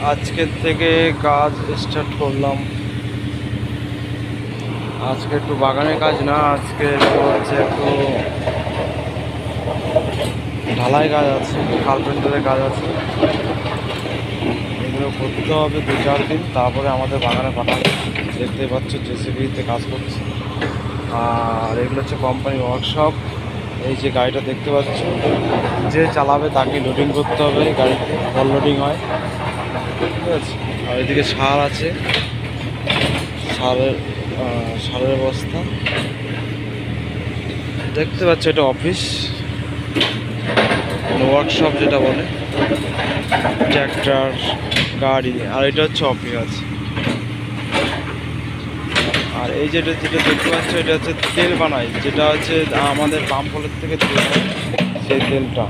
আজকের থেকে কাজ স্টার্ট করলাম। আজকে একটু বাগানের কাজ না, আজকে হচ্ছে একটু ঢালাই কাজ আছে, কার্পেন্টারের কাজ আছে। এগুলো করতে হবে 2-4 দিন, তারপরে আমাদের বাগানে পাঠাবে। দেখতে পাচ্ছ জেসিবিতে কাজ করছে। আর এগুলো হচ্ছে কোম্পানির ওয়ার্কশপ। এই যে গাড়িটা দেখতে পাচ্ছ, যে চালাবে তাকে লোডিং করতে হবে। গাড়িতে ফল লোডিং হয়, ঠিক আছে। আর এদিকে সার আছে, সারের বস্তা দেখতে পাচ্ছ। এটা অফিস, ওয়ার্কশপ যেটা বলে, ট্র্যাক্টর, গাড়ি। আর এটা হচ্ছে অফিস আছে। আর এই যেটা যেটা দেখতে পাচ্ছ, এটা হচ্ছে তেল বানাই, যেটা হচ্ছে আমাদের পাম্প কলের থেকে তেল হয়, সেই তেলটা।